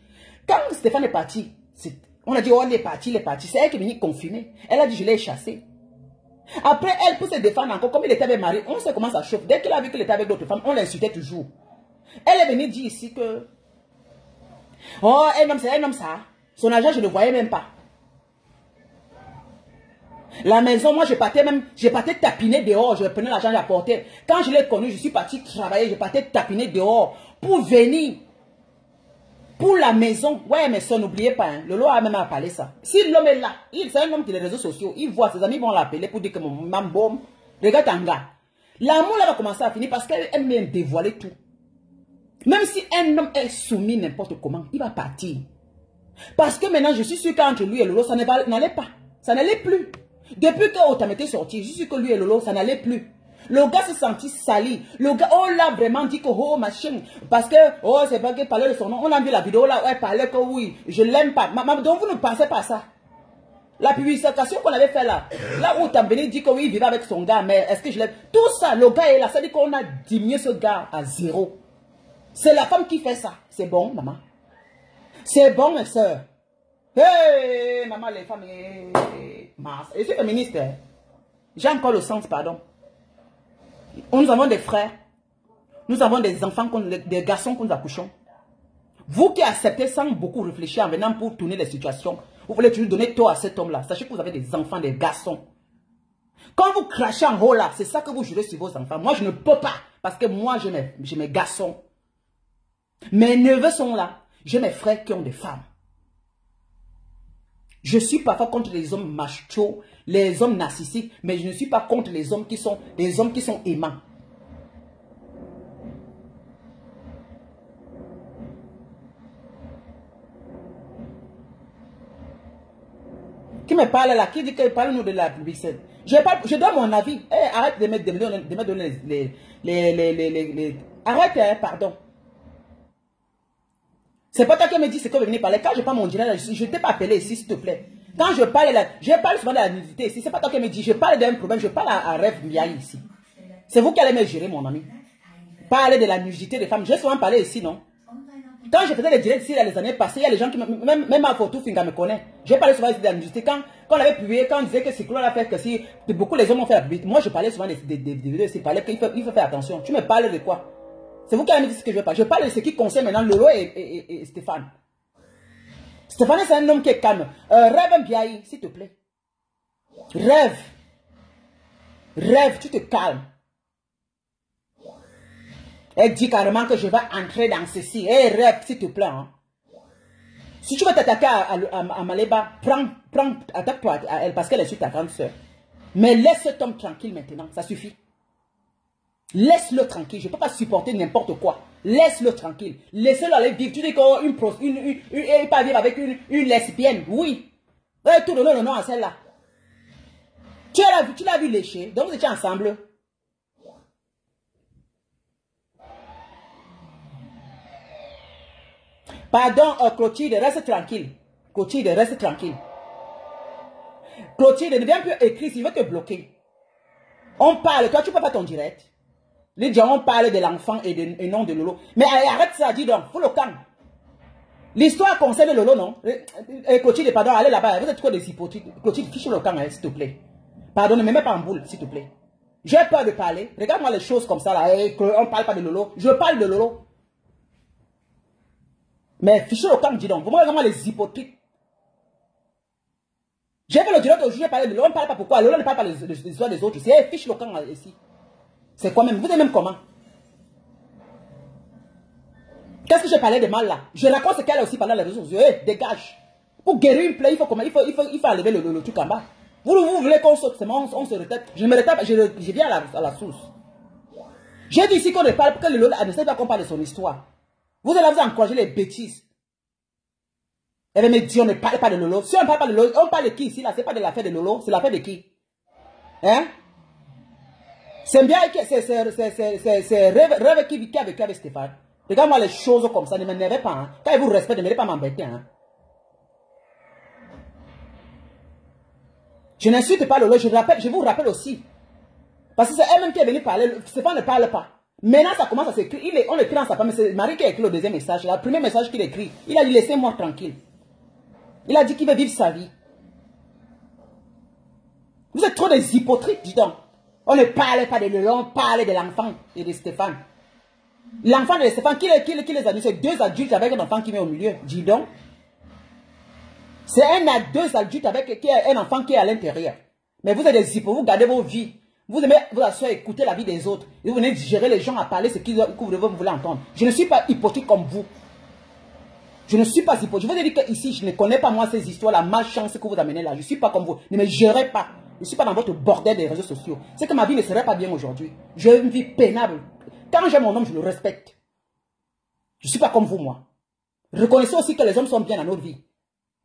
Quand Stéphane est parti, on a dit, oh, il est parti. C'est elle qui est venue confirmer. Elle a dit, je l'ai chassé. Après, elle, pour se défendre encore, comme il était avec Marie, on sait comment ça chauffe. Dès qu'il a vu qu'il était avec d'autres femmes, on l'insultait toujours. Elle est venue dire ici que, oh, c'est un homme ça. Son argent, je ne le voyais même pas. La maison, moi, je partais tapiner dehors, je prenais l'argent, j'apportais. Quand je l'ai connu, je suis parti travailler, je partais tapiner dehors pour venir. Pour la maison. Ouais, mais ça, n'oubliez pas, hein, le loi a même parlé ça. Si l'homme est là, c'est un homme qui est les réseaux sociaux, il voit, ses amis vont l'appeler pour dire que mon mambo, regarde un gars. L'amour là va commencer à finir parce qu'elle aime bien dévoiler tout. Même si un homme est soumis n'importe comment, il va partir. Parce que maintenant, je suis sûr qu'entre lui et Lolo, ça n'allait pas. Ça n'allait plus. Depuis que Otam était sorti, je suis sûr que lui et Lolo, ça n'allait plus. Le gars s'est senti sali. Le gars, oh là, vraiment dit que, oh, machin. Parce que, oh, c'est pas qu'il parlait de son nom. On a vu la vidéo là où elle parlait que oui, je l'aime pas. Donc vous ne pensez pas ça. La publication qu'on avait fait là, là où Otam dit que oui, il vivait avec son gars, mais est-ce que je l'aime? Tout ça, le gars est là. Ça dit qu'on a diminué ce gars à 0. C'est la femme qui fait ça. C'est bon, maman. C'est bon, mes soeurs. Hey, maman, les femmes, je suis féministe. Hein. J'ai encore le sens, pardon. Nous avons des frères. Nous avons des enfants, des garçons que nous accouchons. Vous qui acceptez sans beaucoup réfléchir en venant pour tourner les situations, vous voulez toujours donner tort à cet homme-là. Sachez que vous avez des enfants, des garçons. Quand vous crachez en haut là, c'est ça que vous jurez sur vos enfants. Moi, je ne peux pas. Parce que moi, j'ai mes garçons. Mes neveux sont là. J'ai mes frères qui ont des femmes. Je suis parfois contre les hommes machos, les hommes narcissiques, mais je ne suis pas contre les hommes qui sont aimants. Qui me parle là, qui dit qu'il parle-nous de la publicité. Je donne mon avis. Hey, arrête de me donner les arrête, hein, pardon. C'est pas toi qui me dis ce que vous venez parler. Quand je parle mon direct, je ne t'ai pas appelé ici, s'il te plaît. Quand je parle souvent de la nudité ici. C'est pas toi qui me dis. Je parle d'un problème. Je parle à Rêve Miaï ici. C'est vous qui allez me gérer, mon ami. Parler de la nudité des femmes. J'ai souvent parlé ici, non? Quand je faisais les directs ici, les années passées, il y a les gens qui, même ma photo, Finga me connaît. J'ai parlé souvent ici de la nudité. Quand on avait publié, quand on disait que c'est Claude a fait que si, beaucoup les hommes ont fait la publicité. Moi, je parlais souvent des vidéos ici. Il faut faire attention. Tu me parles de quoi? C'est vous qui avez dit ce que je veux pas. Je parle de ce qui concerne maintenant Lolo et Stéphane. Stéphane, c'est un homme qui est calme. Rêve Mbiaï, s'il te plaît. Rêve. Rêve, tu te calmes. Elle dit carrément que je vais entrer dans ceci. Hey, Rêve, s'il te plaît. Hein. Si tu veux t'attaquer à Maléba, attaque-toi à elle parce qu'elle est sur ta grande soeur. Mais laisse cet homme tranquille maintenant, ça suffit. Laisse-le tranquille. Je ne peux pas supporter n'importe quoi. Laisse-le tranquille. Laisse-le aller vivre. Tu dis qu'il pas vivre avec une lesbienne. Oui. Tout le nom à celle-là. Tu l'as vu lécher. Donc vous étiez ensemble. Pardon, Clotilde, reste tranquille. Clotilde, reste tranquille. Clotilde, ne viens plus écrire, il veut te bloquer. On parle, toi tu peux pas ton direct. Les gens, on parle de l'enfant et non de Lolo. Mais arrête ça, dis donc, faut le calme. L'histoire concerne Lolo, non? Clotilde, pardon, allez là-bas, vous êtes trop des hypocrites. Clotilde, fiche le camp, s'il te plaît. Pardon, ne me mets pas en boule, s'il te plaît. J'ai peur de parler. Regarde-moi les choses comme ça, là. On ne parle pas de Lolo. Je parle de Lolo. Mais fichez le camp, dis donc. Vous voyez vraiment les hypocrites. J'ai fait le direct aujourd'hui, j'ai parlé de Lolo. On ne parle pas pourquoi. Lolo ne parle pas des histoires des autres. C'est fiche le camp ici. C'est quoi même? Vous êtes même comment? Qu'est-ce que j'ai parlé de mal là? Je raconte ce qu'elle a aussi parlé dans les réseaux sociaux. Dégage. Pour guérir une plaie, il faut enlever le truc en bas. Vous voulez qu'on saute, on se retape. Je me retape, je viens à la source. J'ai dit ici qu'on ne parle pas, que le Lolo ne sait pas qu'on parle de son histoire. Vous allez vous encourager les bêtises. Elle me dit on ne parle pas de Lolo. Si on ne parle pas de Lolo, on parle de qui ici là? C'est pas de l'affaire de Lolo, c'est l'affaire de qui? Hein? C'est bien que c'est Rêve qui a vécu avec Stéphane. Regarde-moi les choses comme ça, ne m'énervez pas. Hein. Quand ils vous respectent, ne m'allez pas m'embêter. Hein. Je n'insulte pas Lolo, je vous rappelle aussi. Parce que c'est elle-même qui est venue parler. Stéphane ne parle pas. Maintenant, ça commence à s'écrire. On écrit dans sa femme. C'est Marie qui a écrit le deuxième message. Le premier message qu'il écrit, il a dit laissez-moi tranquille. Il a dit qu'il veut vivre sa vie. Vous êtes trop des hypocrites, dis donc. On ne parle pas de Lolo, on parle de l'enfant et de Stéphane. L'enfant de Stéphane, qui les a dit? C'est deux adultes avec un enfant qui met au milieu. Dis donc. C'est deux adultes avec un enfant qui est à l'intérieur. Mais vous êtes des hypocrites, vous gardez vos vies. Vous aimez vous asseoir et écouter la vie des autres. Et vous venez digérer les gens à parler ce que vous voulez entendre. Je ne suis pas hypocrite comme vous. Je ne suis pas hypocrite. Je vous ai dit qu'ici, je ne connais pas moi ces histoires, la malchance que vous amenez là. Je ne suis pas comme vous. Ne me gérez pas. Je ne suis pas dans votre bordel des réseaux sociaux. C'est que ma vie ne serait pas bien aujourd'hui. J'ai une vie pénable. Quand j'ai mon homme, je le respecte. Je ne suis pas comme vous, moi. Reconnaissez aussi que les hommes sont bien dans notre vie.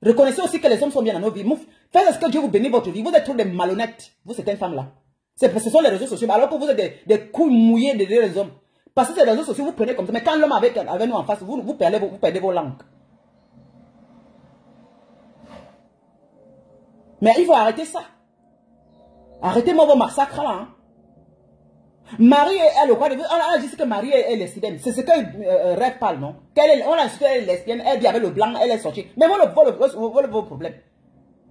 Reconnaissez aussi que les hommes sont bien dans nos vies. Faites ce que Dieu vous bénisse votre vie. Vous êtes trop des malhonnêtes. Vous, cette femme-là. Ce sont les réseaux sociaux. Alors que vous êtes des couilles mouillées derrière les hommes. Parce que ces réseaux sociaux, vous prenez comme ça. Mais quand l'homme avec nous en face, vous perdez vos langues. Mais il faut arrêter ça. Arrêtez-moi vos massacres là. Hein. Marie est le roi de... On a dit que Marie est lesbienne. C'est ce que Rêve parle, non? On a dit qu'elle est lesbienne, elle dit avec le blanc, elle est sortie. Mais voilà vos problèmes.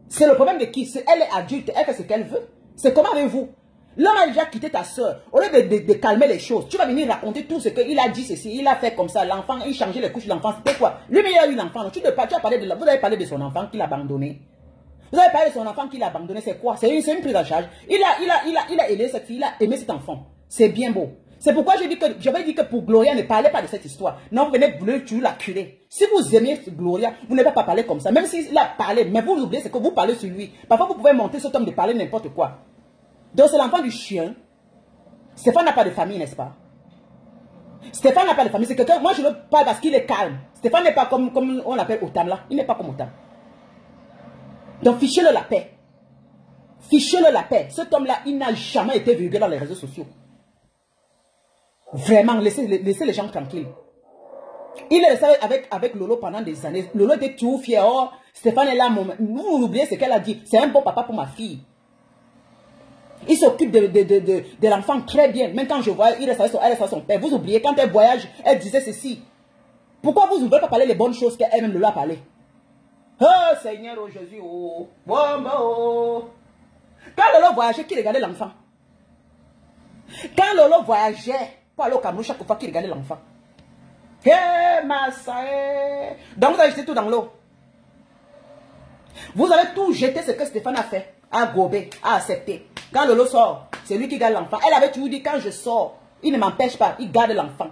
C'est le problème de qui? Elle est adulte, elle fait ce qu'elle veut. C'est comment avec vous? L'homme a déjà quitté ta soeur. Au lieu de calmer les choses, tu vas venir raconter tout ce qu'il a dit, ceci, il a fait comme ça. L'enfant, il changeait les couches de l'enfant. C'était quoi? Lui-même, il a eu l'enfant. Vous avez parlé de son enfant qu'il a abandonné. Vous avez parlé de son enfant qu'il a abandonné. C'est quoi? C'est une prise en charge. Il a aimé cette fille, il a aimé cet enfant. C'est bien beau. C'est pourquoi j'avais dit que pour Gloria, ne parlez pas de cette histoire. Non, vous venez voulez tuer la curée. Si vous aimez Gloria, vous ne pouvez pas parler comme ça. Même s'il a parlé, mais vous oubliez, c'est que vous parlez sur lui. Parfois, vous pouvez monter cet homme de parler n'importe quoi. Donc, c'est l'enfant du chien. Stéphane n'a pas de famille, n'est-ce pas? Stéphane n'a pas de famille. C'est quelqu'un, moi je le parle parce qu'il est calme. Stéphane n'est pas comme on l'appelle Otam là. Il n'est pas comme Otam. Donc, fichez-le la paix. Fichez-le la paix. Cet homme-là, il n'a jamais été vulgaire dans les réseaux sociaux. Vraiment, laissez les gens tranquilles. Il est resté avec Lolo pendant des années. Lolo était tout fier. Oh, Stéphane est là. Vous oubliez ce qu'elle a dit. C'est un bon papa pour ma fille. Il s'occupe de l'enfant très bien. Même quand je vois, elle reste avec son père. Vous oubliez, quand elle voyage, elle disait ceci. Pourquoi vous ne voulez pas parler les bonnes choses qu'elle-même Lolo a parlé? Oh Seigneur, oh Jésus, oh. Oh. Quand Lolo voyageait, qui regardait l'enfant? Quand Lolo voyageait, pour aller au Cameroun, chaque fois qu'il regardait l'enfant. Hé, Massaé. Donc vous avez jeté tout dans l'eau. Vous avez tout jeté ce que Stéphane a fait, a gobé, a accepté. Quand Lolo sort, c'est lui qui garde l'enfant. Elle avait toujours dit, quand je sors, il ne m'empêche pas, il garde l'enfant.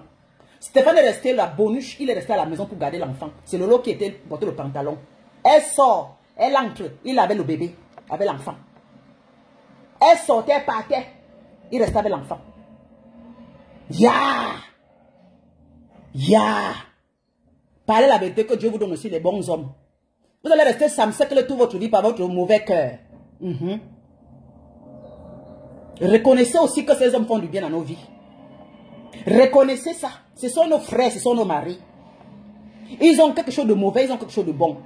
Stéphane est resté la bonuche, il est resté à la maison pour garder l'enfant. C'est Lolo qui était porté le pantalon. Elle sort, elle entre, il avait le bébé, avec l'enfant. Elle sortait, elle partait, il restait avec l'enfant. Parlez la vérité que Dieu vous donne aussi les bons hommes. Vous allez rester samsecle toute votre vie par votre mauvais cœur. Reconnaissez aussi que ces hommes font du bien dans nos vies. Reconnaissez ça. Ce sont nos frères, ce sont nos maris. Ils ont quelque chose de mauvais, ils ont quelque chose de bon.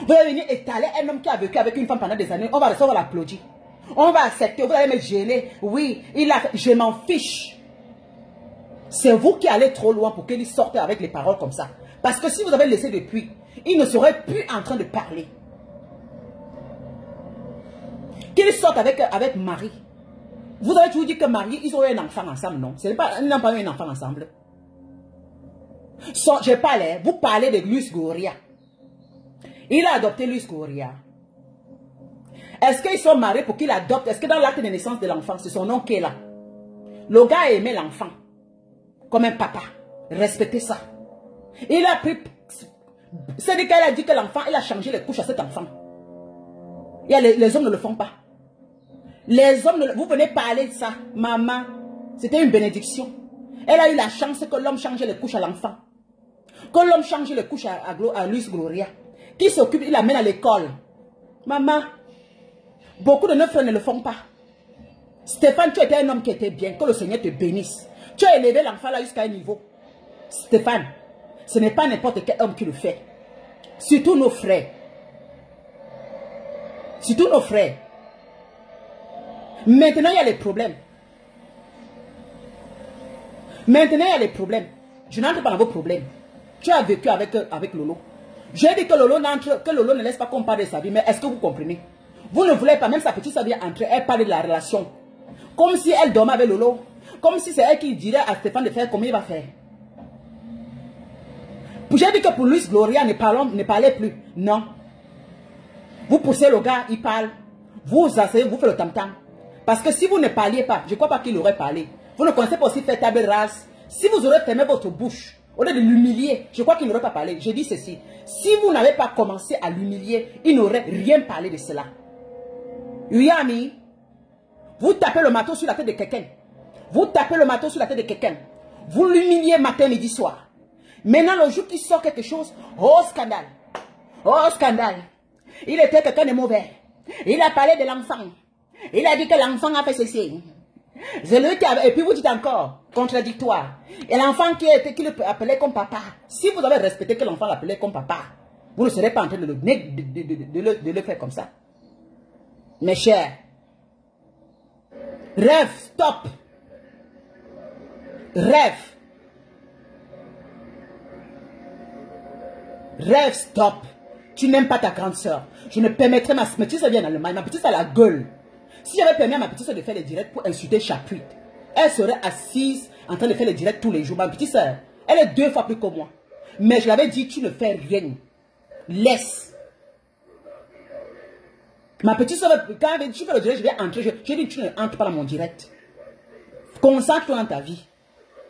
Vous allez venir étaler un homme qui a vécu avec une femme pendant des années. On va l'applaudir. On va accepter. Vous allez me gêner. Oui, il a fait. Je m'en fiche. C'est vous qui allez trop loin pour qu'il sorte avec les paroles comme ça. Parce que si vous avez laissé depuis, il ne serait plus en train de parler. Qu'il sorte avec Marie. Vous avez toujours dit que Marie, ils ont eu un enfant ensemble, non? Ils n'ont pas eu un enfant ensemble. Je parlais, vous parlez de Luis Goria. Il a adopté Luis Goria. Est-ce qu'ils sont mariés pour qu'il adopte? Est-ce que dans l'acte de naissance de l'enfant, c'est son nom qui est là? Le gars aimait l'enfant comme un papa. Respectez ça. Il a pris... C'est-à-dire qu'elle a dit que l'enfant, il a changé les couches à cet enfant. Les hommes ne le font pas. Les hommes, vous venez parler de ça. Maman, c'était une bénédiction. Elle a eu la chance que l'homme change les couches à l'enfant. Que l'homme change les couches à Luis Gloria. Qui s'occupe, il l'amène à l'école. Maman, beaucoup de nos frères ne le font pas. Stéphane, tu étais un homme qui était bien. Que le Seigneur te bénisse. Tu as élevé l'enfant là jusqu'à un niveau. Stéphane, ce n'est pas n'importe quel homme qui le fait. Surtout nos frères. Surtout nos frères. Maintenant, il y a les problèmes. Maintenant, il y a les problèmes. Je n'entre pas dans vos problèmes. Tu as vécu avec Lolo. J'ai dit que Lolo ne laisse pas qu'on parle de sa vie. Mais est-ce que vous comprenez? Vous ne voulez pas, même sa petite sœur vient entrer, elle parle de la relation. Comme si elle dormait avec Lolo. Comme si c'est elle qui dirait à Stéphane de faire comme il va faire. J'ai dit que pour Luis Gloria, ne parlez plus. Non. Vous poussez le gars, il parle. Vous asseyez, vous faites le tam-tam. Parce que si vous ne parliez pas, je ne crois pas qu'il aurait parlé. Vous ne connaissez pas aussi faire table rase. Si vous aurez fermé votre bouche, au lieu de l'humilier, je crois qu'il n'aurait pas parlé. Je dis ceci. Si vous n'avez pas commencé à l'humilier, il n'aurait rien parlé de cela. Yami, vous tapez le marteau sur la tête de quelqu'un. Vous tapez le marteau sur la tête de quelqu'un. Vous l'humiliez matin, midi, soir. Maintenant, le jour qui sort quelque chose, oh scandale. Oh scandale. Il était quelqu'un de mauvais. Il a parlé de l'enfant. Il a dit que l'enfant a fait ceci. Et puis vous dites encore, contradictoire. Et l'enfant qui le appelait comme papa. Si vous avez respecté que l'enfant l'appelait comme papa, vous ne serez pas en train de le faire comme ça. Mes chers, rêve, stop. Rêve. Rêve, stop. Tu n'aimes pas ta grande soeur. Je ne permettrai ma petite soeur vient en Allemagne. Ma petite soeur a la gueule. Si j'avais permis à ma petite soeur de faire les directs pour insulter Chapuite, elle serait assise en train de faire les directs tous les jours. Ma petite soeur, elle est 2 fois plus que moi. Mais je l'avais dit, tu ne fais rien. Laisse. Ma petite soeur, quand elle dit, tu fais le direct, je vais entrer. J'ai dit, tu ne entres pas dans mon direct. Concentre-toi dans ta vie.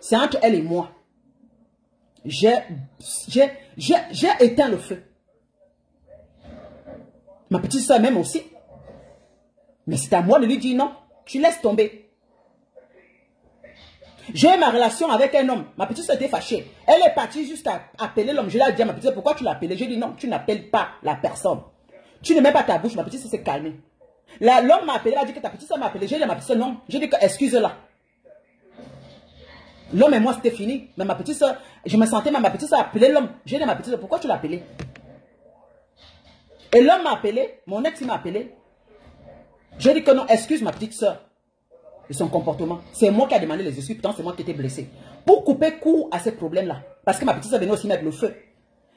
C'est entre elle et moi. J'ai éteint le feu. Ma petite soeur même aussi. Mais c'est à moi de lui dire non. Tu laisses tomber. J'ai eu ma relation avec un homme. Ma petite soeur était fâchée. Elle est partie jusqu'à appeler l'homme. Je lui ai dit à ma petite soeur, pourquoi tu l'as appelé? J'ai dit non, tu n'appelles pas la personne. Tu ne mets pas ta bouche. Ma petite soeur s'est calmée. L'homme m'a appelé, elle a dit que ta petite soeur m'a appelé. J'ai dit à ma petite soeur non. J'ai dit que excuse-la. L'homme et moi c'était fini. Mais ma petite soeur, je me sentais mal. Ma petite soeur a appelé l'homme. J'ai dit à ma petite soeur, pourquoi tu l'as appelé? Et l'homme m'a appelé. Mon ex m'a appelé. J'ai dit que non, excuse ma petite soeur de son comportement. C'est moi qui ai demandé les excuses, pourtant c'est moi qui étais blessé. Pour couper court à ces problèmes-là. Parce que ma petite soeur venait aussi mettre le feu.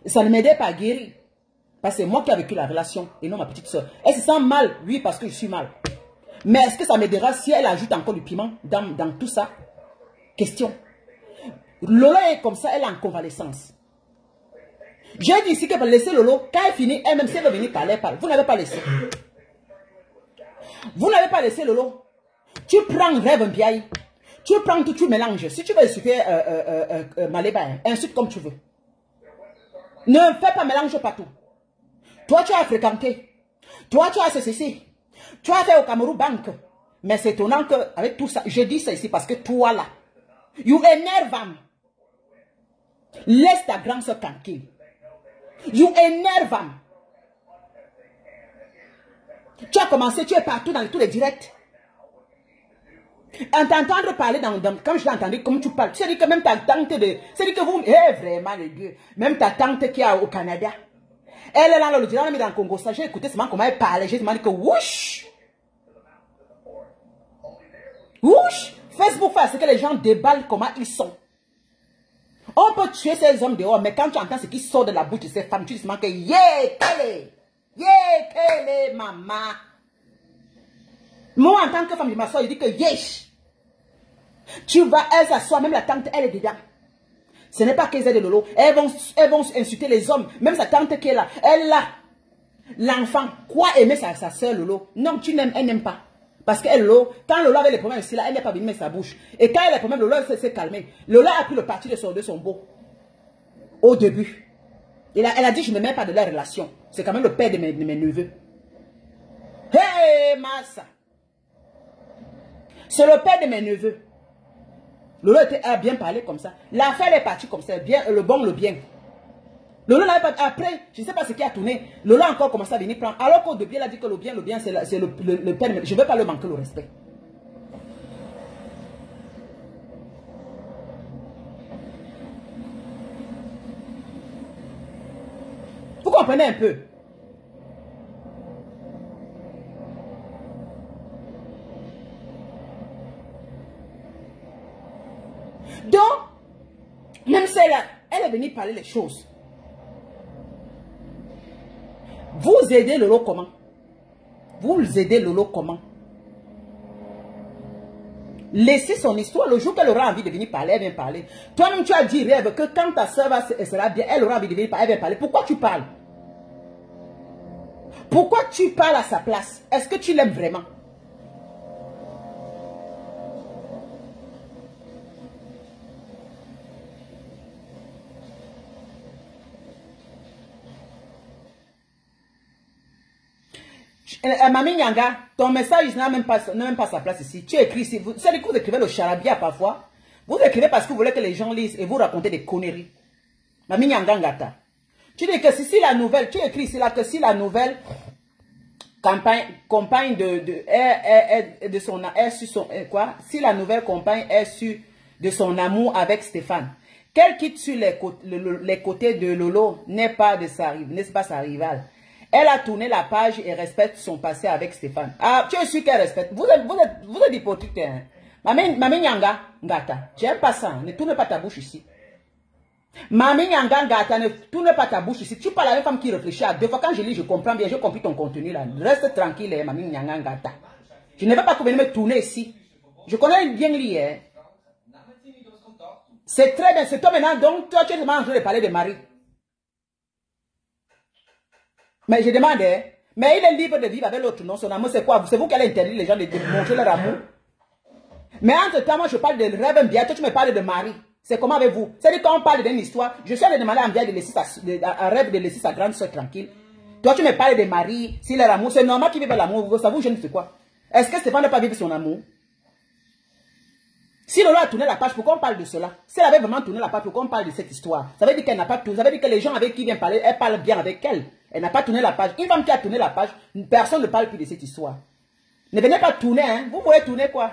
Et ça ne m'aidait pas à guérir. Parce que c'est moi qui ai vécu la relation et non ma petite soeur. Elle se sent mal, oui, parce que je suis mal. Mais est-ce que ça m'aidera si elle ajoute encore du piment dans tout ça? Question. Lolo est comme ça, elle est en convalescence. J'ai dit ici que pour laisser Lolo, quand elle finit, elle-même, si elle veut venir parler, parle. Vous n'avez pas laissé. Vous n'avez pas laissé Lolo. Tu prends Rêve Mbiaye. Tu prends tout, tu mélanges. Si tu veux insulter Maléba, insulte comme tu veux. Ne fais pas mélange partout. Toi, tu as fréquenté. Toi, tu as ceci. Tu as fait au Cameroun Banque. Mais c'est étonnant qu'avec tout ça, je dis ça ici parce que toi là, you énerve. Laisse ta grande soeur tranquille. You énerve. Tu as commencé, tu es partout dans tous les directs. T'entendre parler quand je l'ai entendu, comme tu parles, c'est-à-dire que même ta tante c'est-à-dire que vous, vraiment le Dieu, même ta tante qui est au Canada, elle est là, le dirait, dans le Congo, ça, j'ai écouté seulement comment elle parlait, j'ai demandé que wouch! Wouch! Facebook fait ce que les gens déballent comment ils sont. On peut tuer ces hommes dehors, mais quand tu entends ce qui sort de la bouche de ces femmes, tu dis seulement que yeah, quelle est, maman. Moi, en tant que femme, je m'assois, je dis que yes. Tu vas, elle s'assoit, même la tante, elle est dedans. Ce n'est pas qu'elles aient de Lolo. Elles vont insulter les hommes. Même sa tante qui est là, elle a l'enfant. Quoi aimer sa soeur Lolo? Non, tu n'aimes, elle n'aime pas. Parce qu'elle, Lolo, quand Lolo avait les problèmes ici, là, elle n'est pas venue mettre sa bouche. Et quand elle a les problèmes, Lolo s'est calmée. Lolo a pris le parti de son beau. Au début. Elle a dit, je ne me mets pas de la relation. C'est quand même le père de mes neveux. Hey, Massa. C'est le père de mes neveux. Lolo a bien parlé comme ça. L'affaire est partie comme ça. Bien, le bon, le bien. Lolo n'avait pas... Après, je ne sais pas ce qui a tourné. Lolo a encore commencé à venir prendre. Alors qu'au début, il a dit que le bien, c'est le père. Je ne veux pas le manquer le respect. Vous comprenez un peu? Donc, même celle-là, elle est venue parler les choses. Vous aidez Lolo comment? Vous aidez Lolo comment? Laissez son histoire. Le jour qu'elle aura envie de venir parler, elle vient parler. Toi-même, tu as dit, rêve, que quand ta soeur sera bien, elle aura envie de venir parler, elle vient parler. Pourquoi tu parles? Pourquoi tu parles à sa place? Est-ce que tu l'aimes vraiment? Mami Nyanga, ton message n'a même pas sa place ici. Tu écris ici. C'est que vous écrivez le charabia parfois. Vous écrivez parce que vous voulez que les gens lisent et vous racontez des conneries. Mami Nyanga Ngata. Tu dis que si la nouvelle, tu écris ici là que si la nouvelle compagne de son quoi? Si la nouvelle compagne est sûre de son amour avec Stéphane, qu'elle quitte sur les côtés de Lolo n'est pas sa rivale. Elle a tourné la page et respecte son passé avec Stéphane. Ah, tu es sûr qu'elle respecte. Vous êtes hypocrite. Hein? Mami Nyanga Ngata, j'aime pas ça. Ne tourne pas ta bouche ici. Mami Nyanga Ngata, ne tourne pas ta bouche ici. Tu parles à une femme qui réfléchit à deux fois. Quand je lis, je comprends bien. J'ai compris ton contenu là. Reste tranquille, hein, Mami Nyanga Ngata. Je ne veux pas que vous veniez me tourner ici. Je connais bien lire. Hein? C'est très bien. C'est toi maintenant. Donc, toi, tu es en train de parler de Marie. Mais je demande, hein, mais il est libre de vivre avec l'autre, non? Son amour, c'est quoi? C'est vous qui allez interdire les gens de montrer leur amour? Mais entre temps, moi, je parle de rêve bien. Toi, tu me parles de Marie. C'est comment avec vous? C'est-à-dire, quand on parle d'une histoire, je suis allé demander à Mbia de laisser rêve de laisser sa grande soeur tranquille. Toi, tu me parles de Marie. Si leur amour, c'est normal qu'ils vivent l'amour. Ça vous gêne, c'est quoi? Est-ce que Stéphane n'a pas vécu son amour? Si Lolo a tourné la page, pourquoi on parle de cela? Si elle avait vraiment tourné la page, pourquoi on parle de cette histoire? Ça veut dire qu'elle n'a pas tourné. Ça veut dire que les gens avec qui vient parler, elle parle bien avec elle. Elle n'a pas tourné la page. Une femme qui a tourné la page, personne ne parle plus de cette histoire. Ne venez pas tourner, hein. Vous pouvez tourner quoi?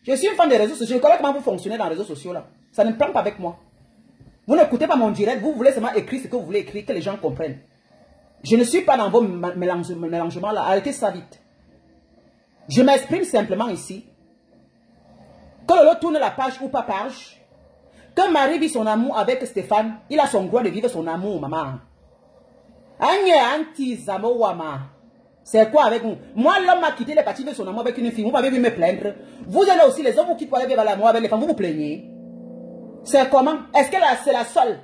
Je suis une femme des réseaux sociaux. Je connais comment vous fonctionnez dans les réseaux sociaux là. Ça ne prend pas avec moi. Vous n'écoutez pas mon direct. Vous voulez seulement écrire ce que vous voulez écrire, que les gens comprennent. Je ne suis pas dans vos mélangements là. Arrêtez ça vite. Je m'exprime simplement ici. Que Lolo tourne la page ou pas page. Que Marie vit son amour avec Stéphane. Il a son droit de vivre son amour, maman. C'est quoi avec vous? Moi, l'homme m'a quitté, il est parti vivre son amour avec une fille. Vous m'avez vu me plaindre. Vous allez aussi, les hommes qui pourraient vivre l'amour avec les femmes, vous vous plaignez. C'est comment? Est-ce que c'est la seule?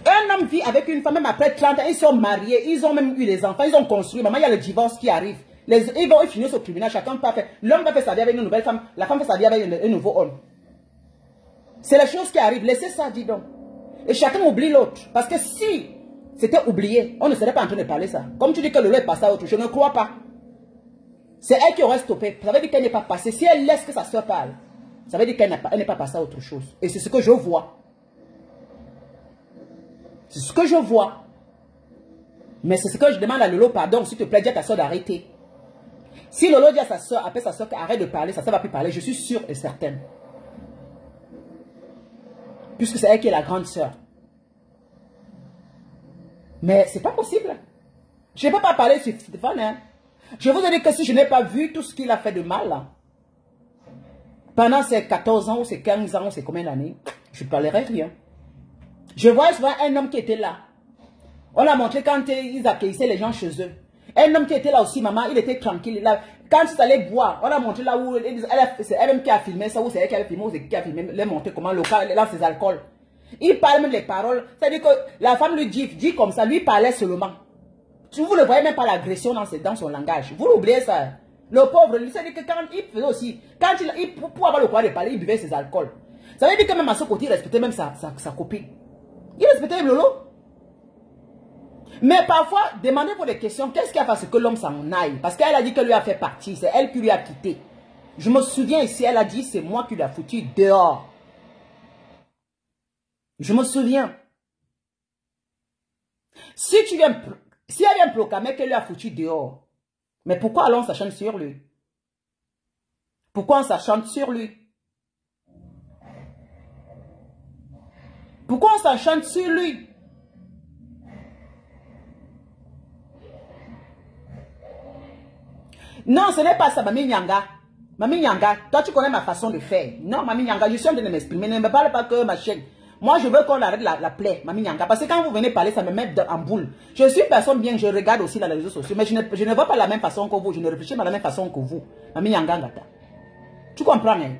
Un homme vit avec une femme, même après 30 ans, ils sont mariés, ils ont même eu des enfants, ils ont construit. Maman, il y a le divorce qui arrive. Ils vont finir au tribunal, chacun peut faire. L'homme va faire sa vie avec une nouvelle femme, la femme fait sa vie avec un nouveau homme. C'est les choses qui arrivent. Laissez ça, dis donc. Et chacun oublie l'autre. Parce que si c'était oublié, on ne serait pas en train de parler ça. Comme tu dis que le lait est passé à autre chose, je ne crois pas. C'est elle qui aurait stoppé. Ça veut dire qu'elle n'est pas passée. Si elle laisse que sa soeur parle, ça veut dire qu'elle n'est pas passée à autre chose. Et c'est ce que je vois. C'est ce que je vois. Mais c'est ce que je demande à Lolo, pardon, s'il te plaît, dis à ta soeur d'arrêter. Si Lolo dit à sa soeur, après sa soeur, arrête de parler, sa soeur va plus parler, je suis sûre et certaine. Puisque c'est elle qui est la grande soeur. Mais c'est pas possible. Je ne peux pas parler sur Stéphane. Hein. Je vous ai dit que si je n'ai pas vu tout ce qu'il a fait de mal, là, pendant ces 14 ans ou ces 15 ans ou ces combien d'années, je ne parlerai rien. Je vois souvent un homme qui était là. On a montré quand ils accueillissaient les gens chez eux. Un homme qui était là aussi, maman, il était tranquille. Là. Quand ils allaient boire, on a montré là où c'est elle-même qui a filmé ça, ou c'est elle qui avait filmé, ou c'est qui a filmé, les montrer comment le cas lance ses alcools. Il parle même les paroles. C'est-à-dire que la femme lui dit comme ça, lui parlait seulement. Vous ne voyez même pas l'agression dans son langage. Vous l'oubliez ça. Le pauvre, c'est-à-dire que quand il faisait aussi, quand pour avoir le droit de parler, il buvait ses alcools. Ça veut dire que même à ce côté, il respectait même sa copine. Il respectait même Lolo. Mais parfois, demandez-vous des questions. Qu'est-ce qui a fait ce que l'homme s'en aille? Parce qu'elle a dit qu'elle lui a fait partie. C'est elle qui lui a quitté. Je me souviens ici, elle a dit, c'est moi qui lui a foutu dehors. Je me souviens. Si elle vient proclamer qu'elle lui a foutu dehors, mais pourquoi allons s'acharner sur lui? Pourquoi on s'acharne sur lui? Pourquoi on s'acharne sur lui? Non, ce n'est pas ça, Mami Nyanga. Mami Nyanga, toi tu connais ma façon de faire. Non, Mami Nyanga, je suis en train de m'exprimer. Ne me parle pas que ma chaîne. Moi, je veux qu'on arrête la plaie, Mami Nyanga. Parce que quand vous venez parler, ça me met en boule. Je suis une personne bien, je regarde aussi dans les réseaux sociaux. Mais je ne vois pas la même façon que vous. Je ne réfléchis pas de la même façon que vous. Mami Nyanga, Ngata. Tu comprends, hein?